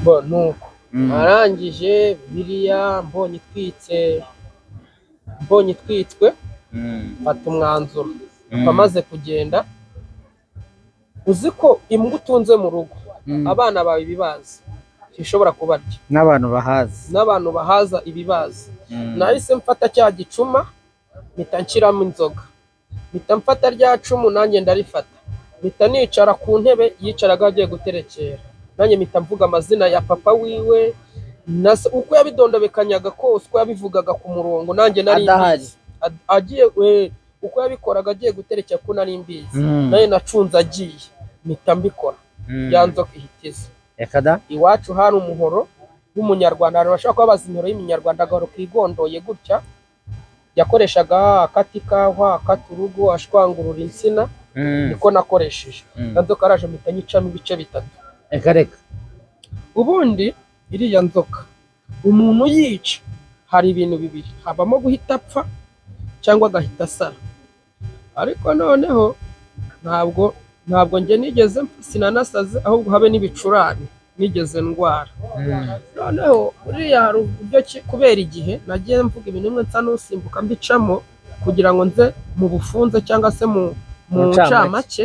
bo nuko arangije biriya mbonye itwitswe mfata umwanzuro bamaze kugenda. Uzi ko imbwa utunze mu rugo abana bawe ibibazi ishobora kubarya n'abantu bahaza ibibazi. Nahise mfata cya gicuma mpita nshyiramo inzoga, mpita mfata rya cumu nanjye ndarifata, mpita nicara ku ntebe yicaraga agiye guterekera, nanjye mpita mvuga amazina ya papa wiwe uko yabidondobekanyaga kose, uko yabivugaga ku murongo nanjye nari mbizi agiye uko yabikoraga agiye guterekera ko nari mbizi naye nacunze agiye mpita mbikora. Ya nzoka ihitiza iwacu hari umuhoro w'umunyarwanda, abantu bashaka kuba bazi imihoro y'iminyarwanda, agahoro kigondoye gutya yakoreshaga akata ikawa, akata urugo, ashwangurura insina, niko nakoresheje. Ya nzoka araje mpita nyicamo ibice bitatu. Reka Ubundi iriya nzoka umuntu yica hari ibintu bibiri, habamo guhita apfa cyangwa agahita asara. Ariko noneho ntabwo njye nigeze sinanasaze, ahubwo habe n'ibicurane nigeze ndwara. Noneho uriya hari uburyo kubera igihe nagiye mvuga ibintu bimwe nsa n'usimbuka mbicamo kugira ngo nze mu bufunze cyangwa se mu ncamake.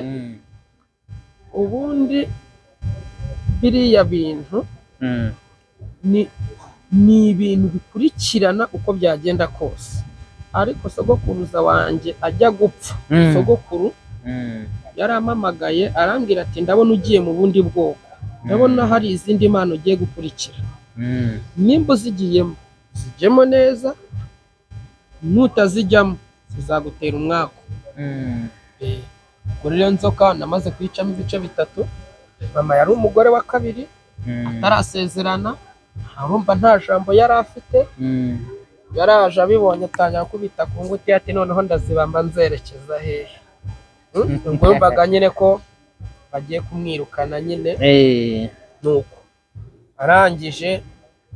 Ubundi biriya bintu ni ibintu bikurikirana uko byagenda kose. Ariko sogokuruza wanjye ajya gupfa, sogokuru yarampamagaye arambwira ati ndabona ugiye mu bundi bwoko, ndabona hari izindi mpano ugiye gukurikira, nimba uzigiyemo zijyemo neza, nutazijyamo zizagutera umwaku. Kuri iyo nzoka namaze kwicamo ibice bitatu. Mama yari umugore wa kabiri atarasezerana, arumva nta jambo yari afite, yaraje abibonye atangira kubita ku nguti ati noneho ndazibamba nzerekeza hehe. Ngombaga nyine ko bagiye kumwirukana nyine. Nuko arangije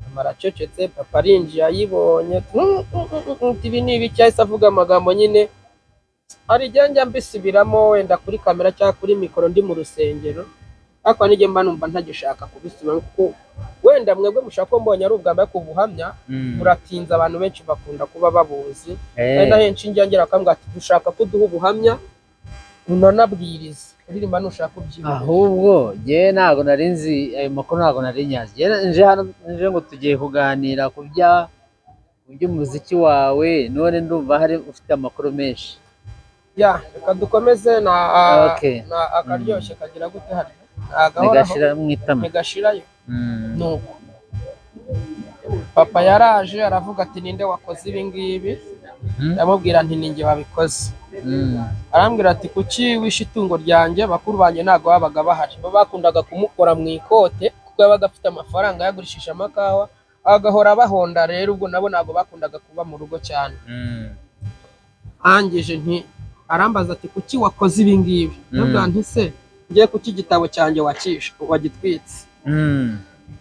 amaracecetse, papa arinjiye ayibonye ibi ni ibiki, yahise avuga amagambo nyine hari igihe njya mbisubiramo wenda kuri kamera cyangwa kuri mikoro ndi mu rusengero, ariko nijye mba numva ntagishaka kubisubiramo kuko wenda mwebwe mushaka ko mbonye ari ubwa mbere kubuhamya muratinza, abantu benshi bakunda kuba babuzi. Wenda henshi njya ngera akambwira ati dushaka ko duha ubuhamya unanabwiriza uririmba nushaka ubyibuha. Ahubwo je ntago nari nzi ayo makuru, ntago nari nyazi. Nje ngo tugiye kuganira ku by'umuziki wawe, none ndumva hari ufite amakuru menshi. Reka dukomeze na akaryoshye kagira gute hari nagashira mwitama megashirayo. Nuko papa yaraje aravuga ati ninde wakoze ibi ngibi, ndamubwira nti ninjye wabikoze. Arambwira ati kuki wishe itungo ryanjye, bakuru banjye ntago babaga bahari, bakundaga kumukora mu ikote kuko yabaga afite amafaranga yagurishije amakawa agahora bahonda. Rero ubwo nabo ntago bakundaga kuba mu rugo cyane. Angije nti arambaza ati kuki wakoze ibi ngibi, ndabwira nti se ngiye kuki igitabo cyanjye wagitwitse.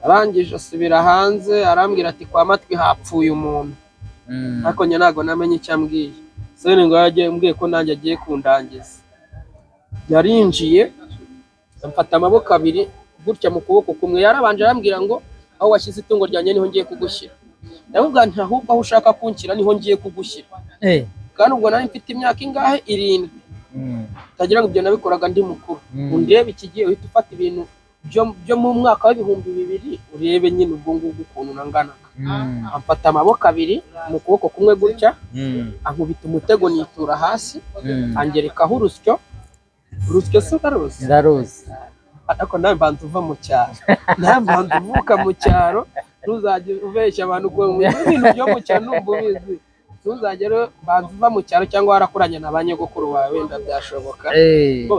Arangije asubira hanze arambwira ati kwa matwi hapfuye umuntu, ariko njye ntago namenye icyo ambwiye. Sene ngo yagiye mbwiye ko nanjye agiye kundangiza. Yarinjiye amfata amaboko abiri gutya mu kuboko kumwe, yarabanje arambwira ngo aho washyize itungo ryanjye niho ngiye kugushyira. Ndamubwira nti ahubwo aho ushaka kunshyira niho ngiye kugushyira. Kandi ubwo nari mfite imyaka ingahe 7. Tagira ngo ibyo nabikoraga ndi mukuru. Undebe ikigiye uhita ufata ibintu byo mu mwaka wa 2000 urebe nyine ubwo ngubwo ukuntu nangana. Amfata amaboko abiri mu kuboko kumwe gutya, ankubita umutego nitura hasi, angerekaho urusyo sukaruzi. Ariko nawe mbanza uva mu cyaro, nawe mbanza uvuka mu cyaro, ntuzajye ubeshya abantu ko mu bintu byo mu cyaro numva ubizi. Ntuzagere mbanza uva mu cyaro cyangwa warakuranye na banyogokuru wawe wenda byashoboka.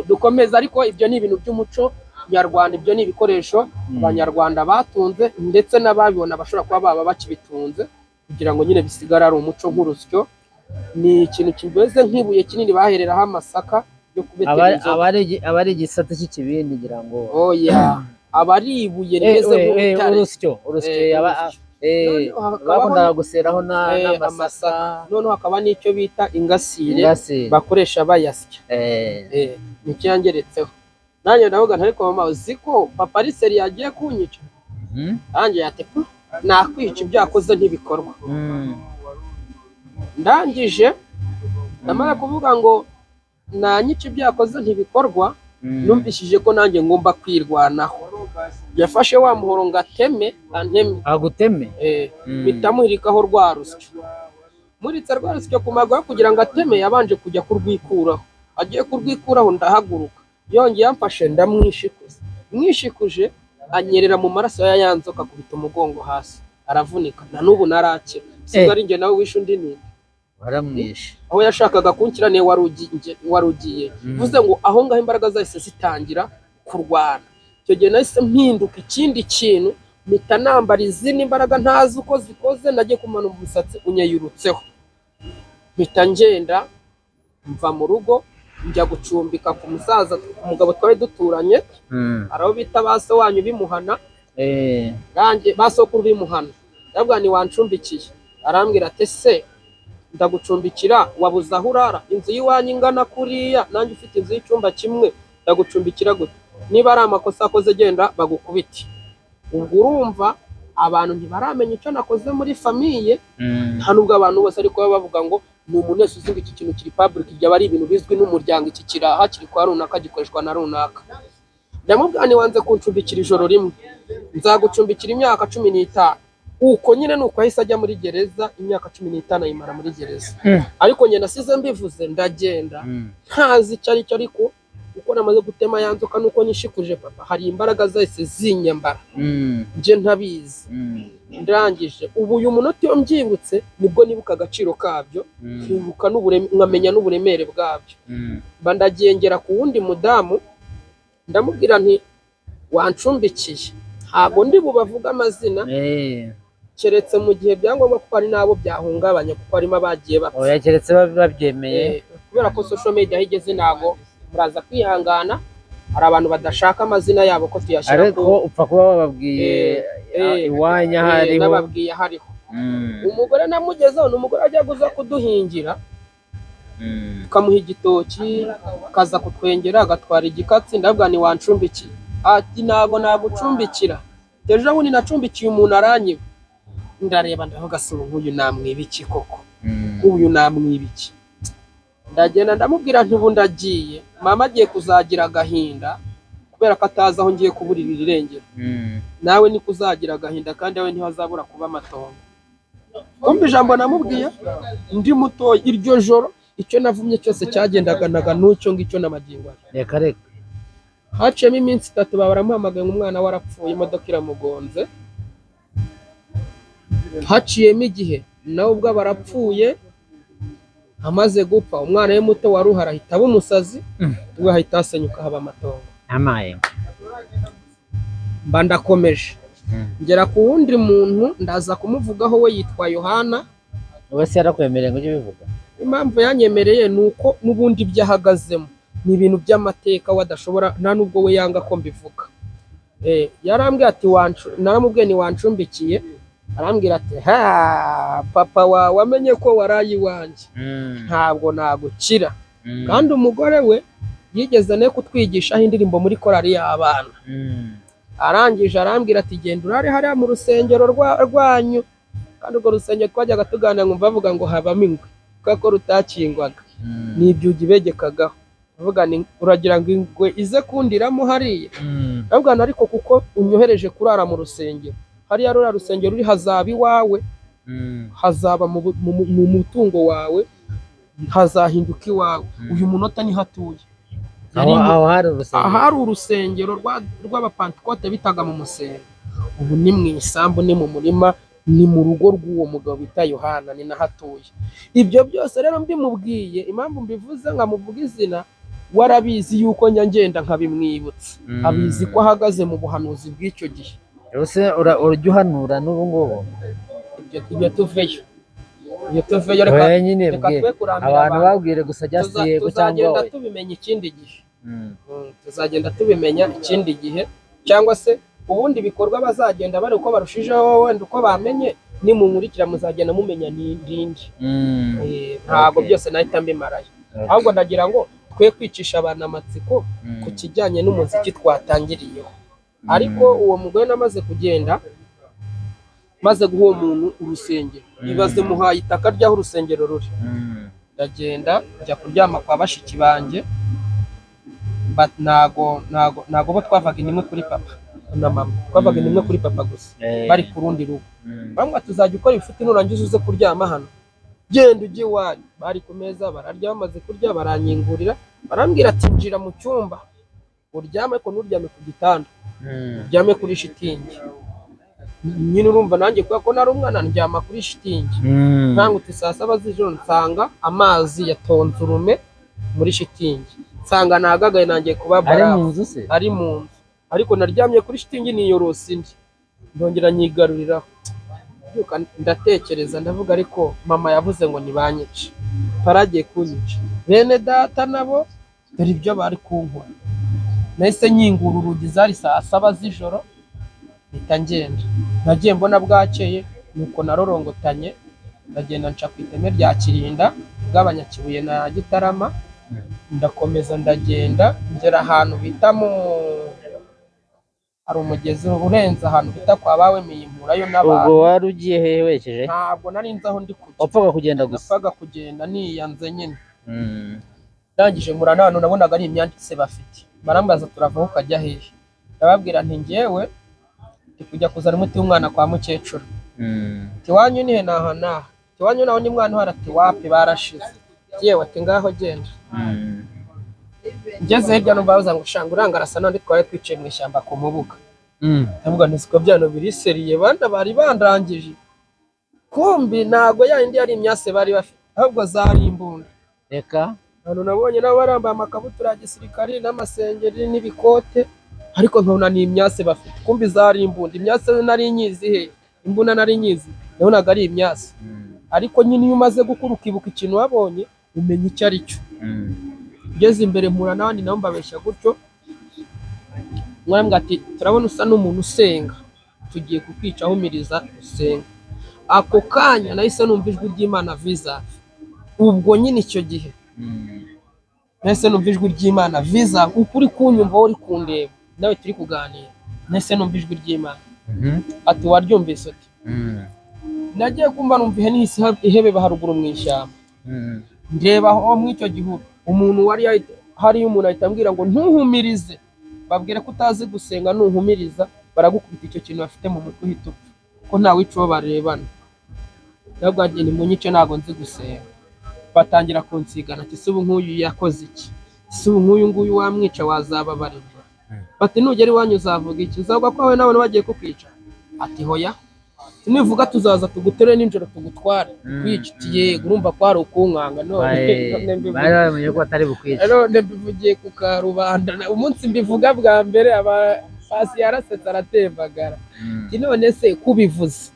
Dukomeza, ariko ibyo ni ibintu by'umuco nyarwanda, ibyo ni ibikoresho abanyarwanda batunze ndetse n'ababibona bashobora kuba baba bakibitunze kugira ngo nyine bisigara ari umuco. Nk'urusyo ni ikintu kimeze nk'ibuye kinini bahereraho amasaka yo kubetera inzoga. Abari igisate cy'ikibindi ngira ngo abari ibuye rimeze nk'urutare. Urusyo bakundaga guseraho n'amasaka. Noneho hakaba n'icyo bita ingasire bakoresha bayasya. Nicyo yangeretseho. Nanjye ndavuga ariko mama uzi ko papa ari seri yagiye kunyica. angiye ati nakwica ibyakoze ntibikorwa. Ndangije namara kuvuga ngo nanyica ibyakoze ntibikorwa, numvishije ko nanjye ngomba kwirwanaho. Yafashe wa muhoro ngo anteme aguteme bitamuhirikaho rwa rusyo. Muritse rwa rusyo ku maguru kugira ngo ateme, yabanje kujya kurwikuraho. Agiye kurwikuraho ndahaguruka, yongeye yamfashe mwishikuje anyerera mu maraso ya yanzoka, kubita umugongo hasi aravunika. Na n'ubu narakira. Sigari nge nawe wishe undi ninde waramwishe. Aho yashakaga kunkira ne warugiye vuze ngo aho ngaho imbaraga zahise zitangira kurwana. Icyo gihe nahise mpinduka ikindi kintu, mpita nambara izindi imbaraga ntazi uko zikoze, nagiye kumanura umusatsi unyeyurutseho. Mpita ngenda mva mu rugo njya gucumbika ku musaza umugabo twari duturanye, araho bita baso wanyu bimuhana, gange basokuru bimuhana. Yabwa ni wancumbikiye, arambwira ati se ndagucumbikira wabuza aho urara, inzu yiwanyu ingana kuriya, nanjye ufite inzu y'icyumba kimwe, ndagucumbikira gute? Niba ari amakosa akoze genda bagukubiti. Ubwo urumva abantu ntibaramenya icyo nakoze muri famiye, nta nubwo abantu bose ariko bavuga ngo ni umuntu wese uzi iki kintu kiri public, byaba ari ibintu bizwi n'umuryango, iki kiraha kiri kwa runaka gikoreshwa na runaka. Ndamubwira ni wanze kuncumbikira ijoro rimwe, nzagucumbikira imyaka 15. Uko nyine nuko ahise ajya muri gereza, imyaka 15 ayimara muri gereza. Ariko nyine nasize mbivuze ndagenda ntazi icyo ari cyo, ariko uko namaze gutema yanzoka nuko nishikuje papa, hari imbaraga zahise zinyambara nje ntabizi. Ndangije ubu uyu munota iyo mbyibutse nibwo nibuka agaciro kabyo, nkibuka nkamenya n'uburemere bwabyo. Mba ndagengera ku wundi mudamu ndamubwira nti wancumbikiye, ntabwo ndi bubavuga amazina keretse mu gihe byangombwa kuko ari nabo byahungabanya, kuko arimo abagiye bapfa. Oya, keretse babyemeye, kubera ko social media higeze ntago muraza kwihangana, hari abantu badashaka amazina yabo ko tuyashaka, ariko upfa kuba bababwiye iwanya hariho, nababwiye hariho. Umugore namugezeho, n'umugore ajya guza kuduhingira, tukamuha igitoki akaza kutwengera agatwara igikatsi. Ndabwa ni wancumbikiye, ati ntago nagucumbikira, ejo bundi nacumbikiye umuntu aranyiba. Ndareba ndavuga se uyu namwibiki koko, uyu namwibiki. Ndagenda ndamubwira nti ubu ndagiye, mama agiye kuzagira agahinda kubera ko atazi aho ngiye kuburira irengero. Nawe ni kuzagira agahinda kandi yawe ntihazabura kuba amatongo. Kumva ijambo namubwiye ndi muto, iryo joro icyo navumye cyose cyagendaganaga n'icyo ngicyo n'amagingo. Reka reka haciyemo iminsi 3 baramuhamagaye ngo umwana warapfuye, imodoka iramugonze. Haciyemo igihe nawe ubwo barapfuye, amaze gupfa umwana we muto waruhara ahita aba umusazi, ubwo ahita asenyuka haba amatongo. amaye Mba ndakomeje ngera ku wundi muntu ndaza kumuvugaho, we yitwa Yohana. wese yarakwemereye ngo ujye bivuga. Impamvu yanyemereye nuko n'ubundi byahagazemo ni ibintu by'amateka wadashobora, nta nubwo we yanga ko mbivuga. Yarambwiye ati naramubwiye ni wancumbikiye, arambwira ati papa wamenye ko warayi wanjye, ntabwo nagukira. Kandi umugore we yigeze ne kutwigishaho indirimbo muri korali y'abana. Arangije arambwira ati genda urare hariya mu rusengero rwanyu, kandi urwo rusengero twajyaga tuganira ngo bavuga ngo habamo ingwe kuko rutakingwaga, n'ibyugi begekagaho. Bavuga ni uragira ngo ingwe ize kundiramo hariya. Bavuga ariko kuko unyohereje kurara mu rusengero, hariya rura rusengero ruri hazaba iwawe, hazaba mu mutungo wawe, hazahinduka iwawe. Uyu munota ni hatuye. Aho hari urusengero rw'abapantekote bitaga mu Musengo. Ubu ni mu isambu, ni mu murima, ni mu rugo rw'uwo mugabo bita Yohana, ni nahatuye. Ibyo byose rero mbimubwiye, impamvu mbivuze nkamuvuga izina, warabizi yuko ngenda nkabimwibutsa. Abizi ko ahagaze mu buhanuzi bw'icyo gihe. Rose urajya uhanura n'ubu ngubu. Ibyo tuveyo. Iyo tuveyo reka twe kurambira abantu babwire gusa just yego cyangwa tuzagenda tubimenya ikindi gihe. Tuzagenda tubimenya ikindi gihe, cyangwa se ubundi bikorwa bazagenda bari uko barushijeho, wenda uko bamenye nimumurikira muzagenda mumenya n'indindi. Ntabwo byose nahita mbimarayo, ahubwo ndagira ngo twe kwicisha abantu amatsiko ku kijyanye n'umuziki twatangiriyeho. ariko uwo mugore namaze kugenda maze guha uwo muntu urusengero, ibaze muhaye itaka ry'aho urusengero ruri. Ndagenda njya kuryama kwa bashiki banjye, ntago bo twavaga inimwe kuri papa na mama, twavaga inimwe kuri papa gusa, bari ku rundi rugo. Bamwe tuzajya ukora ibifite nurangiza uze kuryama hano, genda ujye iwanyu. Bari ku meza bararya, bamaze kurya baranyingurira, barambwira ati njira mu cyumba uryame, ko nturyame ku gitanda, uryame kuri shitingi. Nyine urumva nanjye kubera ko nari umwana ndyama kuri shitingi. Nkangutse saa 7 z'ijoro nsanga amazi yatonze urume muri shitingi, nsanga nagagaye nanjye kuba ari mu nzu, ariko naryamye kuri shitingi niyorose indi, ndongera nyigaruriraho. Ndatekereza ndavuga ariko mama yavuze ngo nibanyice, paragiye kunyica. Bene data nabo dore ibyo bari kunkora. Nahise nyingura urugi, zari saa 7 z'ijoro, mpita ngenda. Nagiye mbona bwakeye, nuko narorongotanye ndagenda nca ku iteme rya Kirinda bw'Abanyakibuye na Gitarama, ndakomeza ndagenda ngera ahantu bita hari umugezi urenze ahantu bita kwa bawe Miyimpurayo n'abantu. Ubwo wari ugiye hehe wekeje? Ntabwo nari nzi aho ndi kujya. Wapfaga kugenda gusa? Napfaga kugenda niyanze nyine. Ndangije mura n'abantu nabonaga ari imyanditse bafite, barambaza turava ukajya hehe. Ndababwira nti ngewe ndi kujya kuzana umuti w'umwana kwa mukecuru. Tiwanyu ni he? Naha. Tiwanyu naho ni mwana uhari? Ati wapi barashize. Yewe ati ngaho genda. Ngeze hirya numva bavuga ngo shanga urangarasa nandi twari twicaye mu ishyamba ku mubuga. Ndavuga nti siko byano biriseriye, banda bari bandangije. Kumbi nago yindi yari imyase bari bafite, ahubwo zari imbunda. Reka hano nabonye nabo barambaye amakabutura ya gisirikari n'amasengeri n'ibikote, ariko nkabona ni imyase bafite. Kumbi zari imbunda. Imyase nari nyizi he, imbunda nari nyizi, nabonaga ari imyase. Ariko nyine iyo umaze gukura ukibuka ikintu wabonye umenya icyo ari cyo. Ngeze imbere mpura n'abandi nabo mbabeshya gutyo, mwambwa ati turabona usa n'umuntu usenga, tugiye kukwica humiriza usenga. Ako kanya nahise numva ijwi ry'Imana viza. Ubwo nyine icyo gihe nahise numva ijwi ry'Imana viza, ukuri kunyumva uri kundeba nawe turi kuganira. Nahise numva ijwi ry'Imana ati waryumvise ati nagiye kumva numva ihebe baharuguru mu ishyamba. Ndeba aho mu icyo gihuru umuntu wari hari umuntu ahita ambwira ngo ntuhumirize, babwira ko utazi gusenga, nuhumiriza baragukubita icyo kintu bafite mu mutwe uhita upfa, ko nta wico barebana. Nabwo agiye ni munyice ntago nzi gusenga. Batangira kunsigana ati subu nk'uyu yakoze iki, subu nk'uyu nguyu wamwica wazababarirwa. Bati nugera iwanyu uzavuga iki, uzavuga ko wowe n'abantu bagiye kukwica. Ati hoya, nivuga tuzaza tugutere ninjoro tugutware kwica. Yego urumva ko hari ukunkanga none bari bamenye ko atari bukwica. None mbivugiye ku Karubanda, umunsi mbivuga bwa mbere aba pasi yarasetse aratembagara. None se kubivuze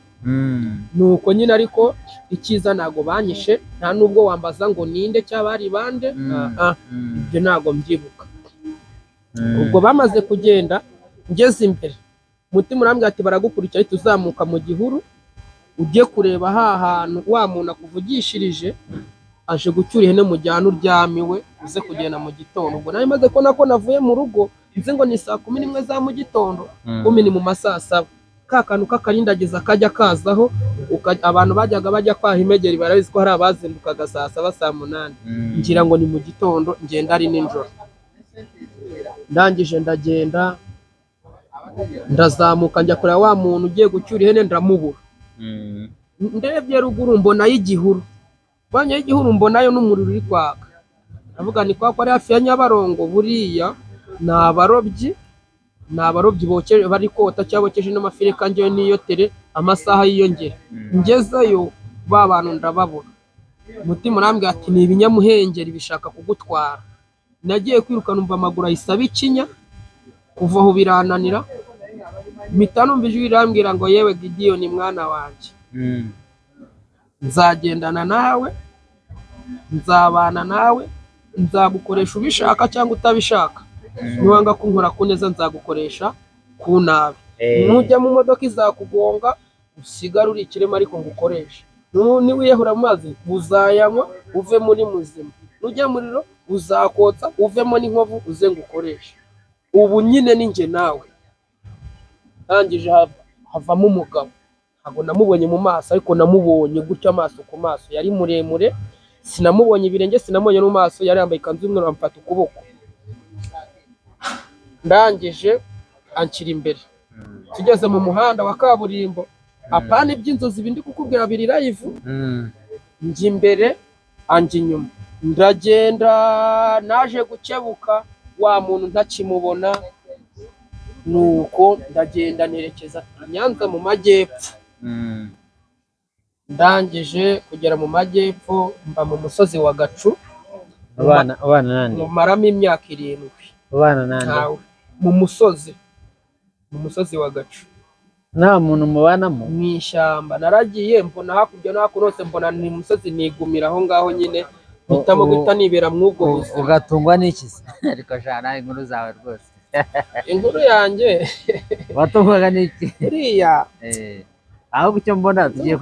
nuko nyine, ariko ikiza nago banyishe, nta nubwo wambaza ngo ninde cyabari bande. Ibyo nago mbyibuka. Ubwo bamaze kugenda ngeze imbere, mutima urambwira ati baragukurikira, ahita uzamuka mu gihuru ugiye kureba hantu wa muntu akuvugishirije aje gucyura ihene mu jyana uryamiwe uze kugenda mu gitondo. Ubwo nari maze ko navuye mu rugo nzi ngo ni saa 11 za mu gitondo, 10 ni mu masaa 7. Kakantu kakarindagiza kajya kazaho, abantu bajyaga bajya kwaha imegeri barabizi ko hari abazindukaga saa 7 saa 8. Ngira ngo ni mu gitondo, ngenda ari ninjoro. Ndangije ndagenda ndazamuka njya kureba wa muntu ugiye gucyura ihene, ndamubura. Ndebye ruguru mbona y'igihuru, banya y'igihuru mbonayo n'umuriro uri kwaka. Avuga ni kwa ari hafi ya Nyabarongo, buriya n'abarobyi bokeje bari kota cyabokeje n'amafirika njyewe niyo tere amasaha yiyongera. Ngezeyo ba bantu ndababura. Mutima urambwira ati ni ibinyamuhengeri bishaka kugutwara. Nagiye kwiruka numva amaguru ayisaba ikinya, kuva aho birananira. Mpita numva ijwi rirambwira ngo yewe Gideon mwana wanjye, nzagendana nawe, nzabana nawe, nzagukoresha ubishaka cyangwa utabishaka. Niwanga kunkora ku neza nzagukoresha ku nabi. Nujya mu modoka izakugonga usigara uri ikirema ariko ngukoresha. Niwiyehura amazi uzayanywa uve muri muzima, nujya muriro uzakotsa uvemo n'inkovu uze ngukoresha. Ubu nyine ninjye nawe ndangije havamo umugabo, ntabwo namubonye mu maso ariko namubonye gutya amaso ku maso, yari muremure, sinamubonye ibirenge, sinamubonye no mu maso, yari yambaye ikanzu y'umweru, amfata ukuboko, ndangije anshyira imbere, tugeze mu muhanda wa kaburimbo, apana iby'inzozi bindi kukubwira biri live, njya imbere anjya inyuma, ndagenda naje gukebuka wa muntu ntakimubona, nuko ndagenda nerekeza i Nyanza mu majyepfo, ndangije kugera mu majyepfo mba mu musozi wa Gacu, abana nande maramo imyaka 7, abana nande mu musozi wa Gacu, nta muntu mubanamo mu ishyamba, naragiye mbona hakurya no hakuno hose, mbona ni musozi, nigumira aho ngaho nyine, mpitamo guhita nibera mw'ubwo buzima. Ugatungwa n'iki se? Ariko shana inkuru zawe rwose. Inkuru yanjye watungwaga n'iki? Uriya ahubwo icyo mbona tugiye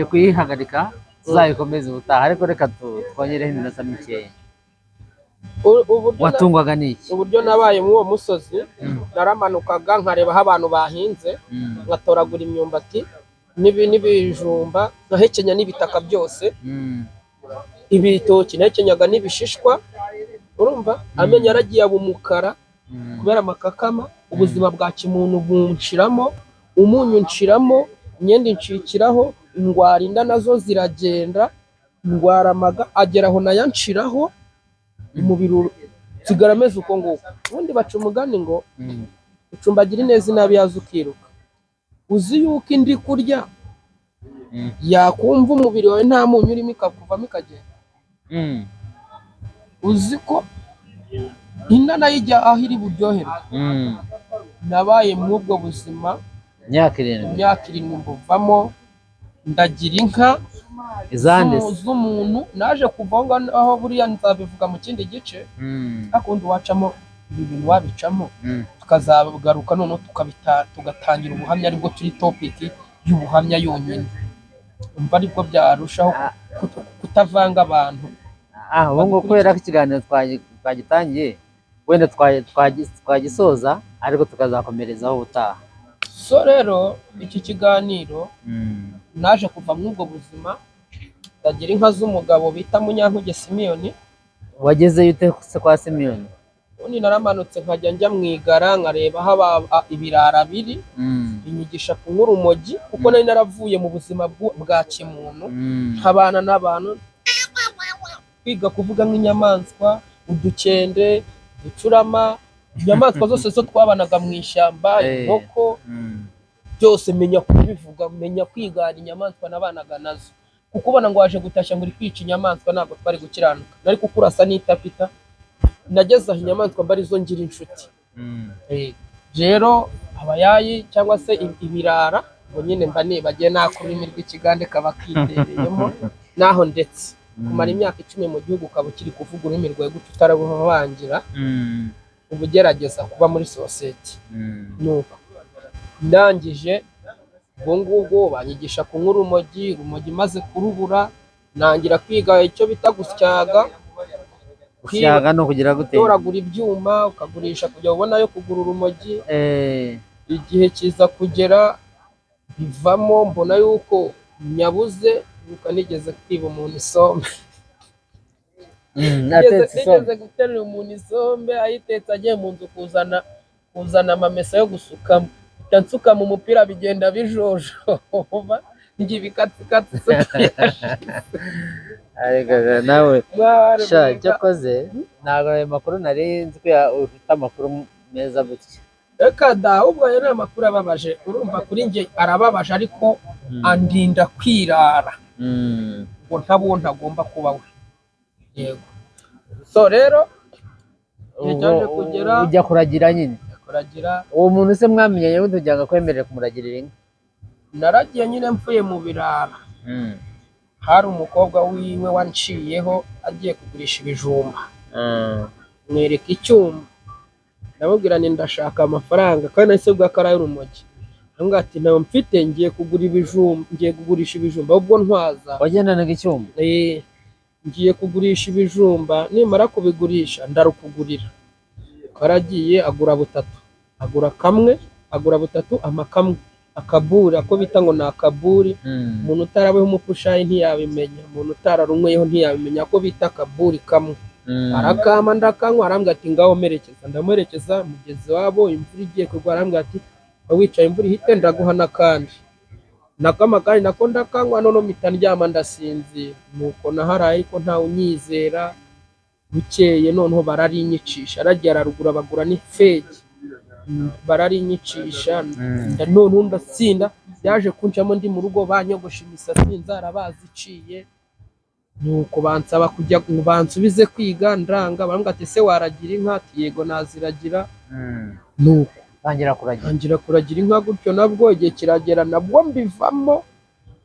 kuyihagarika, tuzayikomeza ubutaha, ariko reka twongereho iminota mikeya. Watungwaga n'iki? Uburyo nabaye muri uwo musozi, naramanukaga nkareba aho abantu bahinze, ngatoragura imyumbati n'ibijumba, nkahekenya n'ibitaka byose, ibitoki nahekenyaga n'ibishishwa, urumva amenyo yaragiye aba umukara kubera amakakama, ubuzima bwa kimuntu bunshiramo, umunyu nshiramo, imyenda incikiraho, indwara inda nazo ziragenda, indwara amaga agera aho nayanshiraho, umubiri usigara ameze uko nguko. Ubundi baca umugani ngo ucumbagira ineza inabi yaza ukiruka. Uzi yuko indi kurya yakumva umubiri wawe nta munyu urimo ikakuvamo ikagenda. Uzi ko inda nayo ijya aho iri buryohere. Nabaye muri ubwo buzima imyaka 7 mbuvamo, ndagira inka z'umuntu, naje kuva aho buriya nzabivuga mu kindi gice, akundi wacamo ibi bintu wabicamo, tukazagaruka noneho tugatangira ubuhamya, aribwo turi topic y'ubuhamya yonyine, umva aribwo byarushaho kutavanga abantu. Ubu ngo kubera ko ikiganiro twagitangiye, wenda twagisoza ariko tukazakomerezaho ubutaha. So rero iki kiganiro naje kuva muri ubwo buzima, ndagira inka z'umugabo bita Munyankuge Simiyoni. Wagezeyo ute se kwa Simiyoni? Ubundi naramanutse nkajya njya mu igara, nkareba aho ibirara biri, inyigisha kunywa urumogi, kuko nari naravuye mu buzima bwa kimuntu, nkabana n'abantu, kwiga kuvuga nk'inyamaswa, udukende, uducurama, inyamaswa zose zo twabanaga mu ishyamba, inkoko, byose menya kubivuga, menya kwigana inyamaswa nabanaga nazo, kuko ubona ngo waje gutashya ngo uri kwica inyamaswa, ntabwo twari gukiranuka, nari kukurasa n'itapita, nageze aho inyamaswa mba arizo ngira inshuti. Rero abayayi cyangwa se ibirara, ngo nyine mba nibagiye nako ururimi rw'ikigande kaba kitereyemo, naho ndetse kumara imyaka 10 mu gihugu ukaba ukiri kuvuga ururimi rwawe gutyo utarabuhangira, uba ugerageza kuba muri sosiyete. Nuko ndangije ubwo ngubwo banyigisha kunywa urumogi maze kurubura, nangira kwiga icyo bita gusyaga. Gusyaga no kugira gute? Toragura ibyuma ukagurisha kujya ubona yo kugura urumogi. Igihe kiza kugera bivamo, mbona yuko nyabuze, ukanigeze kwiba umuntu isombe. Nigeze guterura umuntu isombe, ayitetse agiye mu nzu kuzana amamesa yo gusukamo, nsuka mu mupira bigenda bijojoba, ngibikatsi ariko nawe cyakoze ntabwo ayo makuru nari nzi ko ufite amakuru meza gutya. Reka da, ubwo ayo ni amakuru ababaje, urumva kuri njye arababaje, ariko andinda kwirara ngo ntabo ntagomba kuba we. Yego. So rero cyaje kugera ujya kuragira nyine. Kuragira uwo muntu se mwamenyanye gute ujyaga kwemerera kumuragirira inka? Naragiye nyine mvuye mu birara, hari umukobwa wiwe wanciyeho agiye kugurisha ibijumba, mwereka icyuma, ndamubwira nti ndashaka amafaranga, kandi nahise bwa karaye urumogi, ambwira ati ntawe mfite, ngiye kugurisha ibijumba, ubwo ntwaza. Wagendanaga icyuma? Ngiye kugurisha ibijumba, nimara kubigurisha ndarukugurira. Karagiye agura butatu, agura kamwe, agura butatu, amakamwe akaburi, ako bita ngo ni akaburi. Umuntu utarabeho umupushayi ntiyabimenya, umuntu utararumweyeho ntiyabimenya, ako bita akaburi kamwe. Arakama ndakanywa, arambwira ati ngaho merekeza. Ndamuherekeza, mugezi wabo, imvura igiye kugwa, arambwira ati wicaye imvura ihite ndaguha n'akandi. Nakama kandi nako ndakanywa, none mpita ndyama ndasinzira. Nuko naharaye ariko ntawe unyizera. Bukeye noneho bararinyicisha, aragiye ararugura bagura n'ifegi, bararinyicisha. Noneho ndatsinda, yaje kunshamo ndi mu rugo, banyogosha imisatsi, inzara baziciye. Nuko bansaba kujya bansubize kwiga, ndanga. Barambwira ati se waragira inka? Ati yego naziragira. Nuko tangira kuragira inka. Gutyo nabwo igihe kiragera, nabwo mbivamo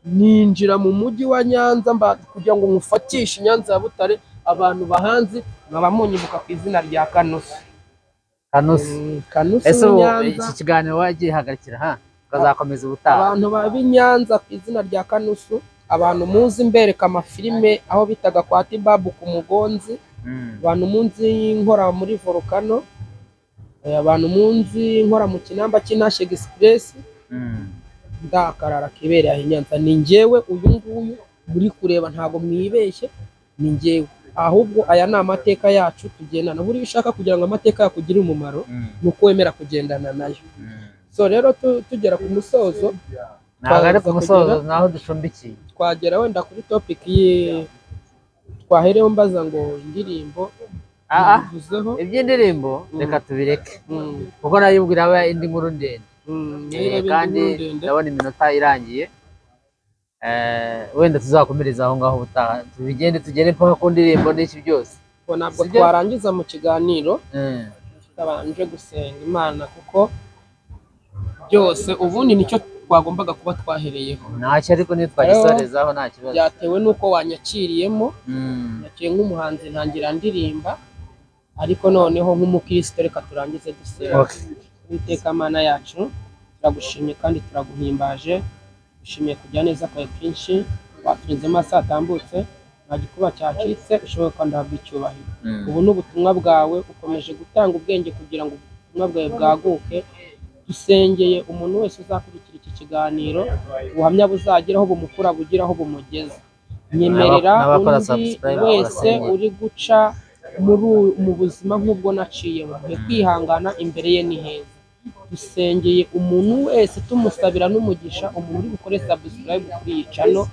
ninjira mu mujyi wa Nyanza kugira ngo ngufatishe Nyanza ya Butare. Abantu bahanzi nkaba munyibuka ku izina rya Kanusu. Ese iki kiganiro wagihagarikira tukazakomeza ubutaha. Abantu babi Nyanza ku izina rya Kanusu, abantu muzi mbereka amafilime aho bitaga kwa Tibabu ku Mugonzi, abantu munzi nkora muri Volcano, abantu munzi nkora mu Kinamba Kinashe Express, ndakarara kibereye aho Nyanza. Ni njyewe uyu nguyu muri kureba, ntago mwibeshye, ni njyewe. Ahubwo aya ni amateka yacu tugendana. Buri ushaka kugira ngo amateka yakugire umumaro, nuko wemera kugendana nayo. So rero tugera ku musozo, nagare ku musozo naho ducumbikiye, twagera wenda kuri topic twahereho mbaza ngo indirimbo bivuzeho. Iby'indirimbo reka tubireke, kuko nayibwira aba indi nkuru ndende, kandi ndabona iminota irangiye. Wenda tuzakomereza aho ngaho ubutaha, tubigende tugere mpaka ku ndirimbo n'iki byose. Ntabwo twarangiza mu kiganiro tutabanje gusenga Imana, kuko byose ubundi nicyo twagombaga kuba twahereyeho. Ntacyo ariko ntitwagisorezaho nta kibazo, byatewe n'uko wanyakiriyemo. Nakiye nk'umuhanzi ntangira ndirimba, ariko noneho nk'umukristo reka turangize dusenga. Uwiteka Mana yacu, turagushimye kandi turaguhimbaje. Dushimiye kujya neza kwawe kwinshi, waturinze amaso atambutse, nta gikuba cyacitse, ushoboye kandi uhabwe icyubahiro. Ubu n'ubutumwa bwawe ukomeje gutanga ubwenge kugira ngo ubutumwa bwawe bwaguke. Dusengeye umuntu wese uzakurikira iki kiganiro, ubuhamya buzageraho bumukura bugiraho bumugeza. Nyemerera undi wese uri guca mu buzima nk'ubwo naciyemo, kwihangana imbere ye ni heza. Dusengeye umuntu wese tumusabira n'umugisha, umuntu uri bukore subscribe kuri iyi channel.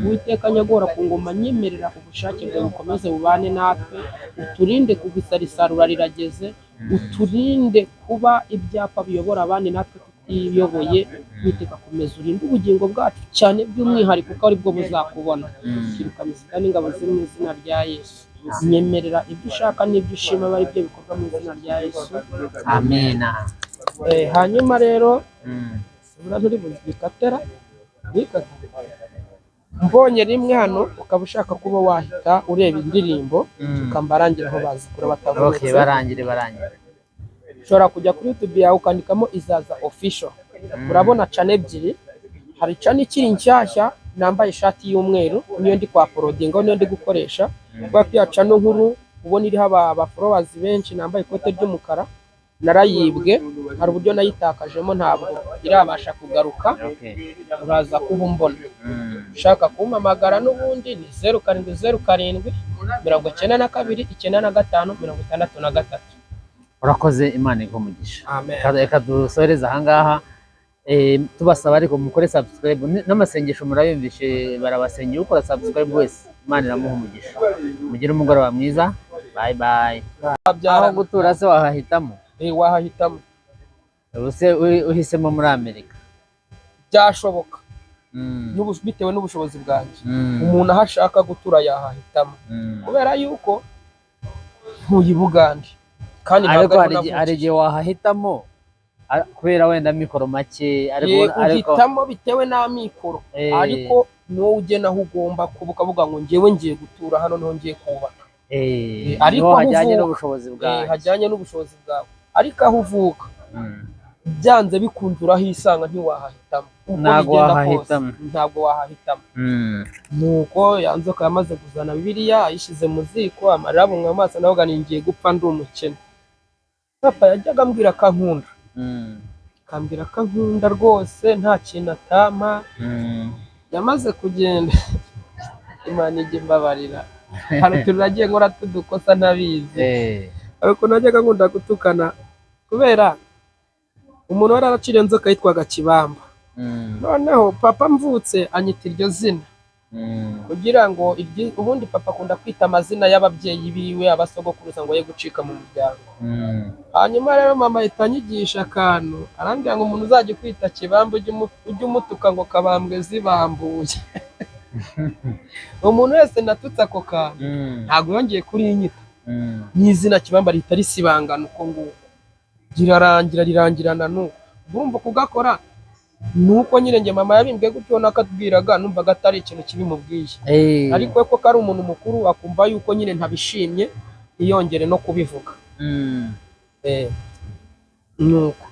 Uwiteka nyagora ku ngoma, nyemerera ubushake bwawe bukomeze bubane natwe, uturinde kugisarisarura rirageze, uturinde kuba ibyapa biyobora abandi natwe tutiyoboye. Uwiteka komeza urinde ubugingo bwacu cyane, by'umwihariko kuko ari bwo buzakubona. Kirukamisita n'ingabo ziri mu izina rya Yesu. Nyemerera ibyo ushaka n'ibyo ushima bari byo bikorwa mu izina rya Yesu. Amina. Hanyuma rero nturi buzikatera mbonye rimwe hano, ukaba ushaka kuba wahita ureba indirimbo ukambarangira aho bazikura batavutse. Barangire. Ushobora kujya kuri YouTube yawe ukandikamo Izaza Official. Urabona channel ebyiri, hari channel ikiri nshyashya nambaye ishati y'umweru, niyo ndi kwa porodinga, niyo ndi gukoresha. Kwa pia channel nkuru ubona iriho aba followers benshi, nambaye ikote ry'umukara, narayibwe, hari uburyo nayitakajemo ntabwo irabasha kugaruka. Uraza kubumbona. Ushaka kumpamagara n'ubundi ni 0707 92 95 63. Urakoze, Imana igumugisha. Amen. Reka dusoreza ahangaha, tubasaba ariko mukore subscribe n'amasengesho murayumvishe, barabasengera ukora subscribe wese, Imana iramuha umugisha. Mugire umugoroba mwiza, bye bye. Aho gutura se wahahitamo? Wahahitamo. Ubuse uhisemo muri Amerika? Byashoboka. Bitewe n'ubushobozi bwanjye. Umuntu aho ashaka gutura yahahitamo, kubera yuko ntuye Bugande. Kandi ariko hari igihe wahahitamo kubera wenda mikoro make, ariko uhitamo bitewe n'amikoro, ariko no ugena aho ugomba kubuka vuga ngo ngewe ngiye gutura hano, niho ngiye kubaka. Ariko hajyanye n'ubushobozi bwawe, hajyanye n'ubushobozi bwawe. Ariko aho uvuka byanze bikunze urahisanga, ntiwahahitamo. Ntabwo wahahitamo. Nuko yanzoka yamaze kuzana Bibiliya, ayishize mu ziko, amarira mu amaso, navuga ni ngiye gupfa ndi umukene. Papa yajyaga ambwira akankunda, kambwira ko nkunda rwose nta kintu atama. Yamaze kugenda Imana ijya imbabarira, hari utuntu nagiye nkora tudukosa ntabizi, ariko najyaga nkunda gutukana kubera umuntu wari aracira inzoka yitwaga Kibamba. Noneho papa mvutse anyita iryo zina kugira ngo ubundi papa akunda kwita amazina y'ababyeyi biwe abasogokuruza ngo ye gucika mu muryango. Hanyuma rero mama ahita anyigisha akantu, arambwira ngo umuntu uzajya kwita Kibamba ujye umutuka ngo kabambwe zibambuye. Umuntu wese natutse ako kantu ntabwo yongeye kurinyita, n'izina Kibamba rihita risibangana uko nguko rirangirana n'uko. Urumva kugakora nuko nyine njye mama yabimbwiye gutyo nakatubwiraga numvaga atari ikintu kibimubwiye, ariko ko kari umuntu mukuru akumva yuko nyine ntabishimye iyongere no kubivuga. Nuko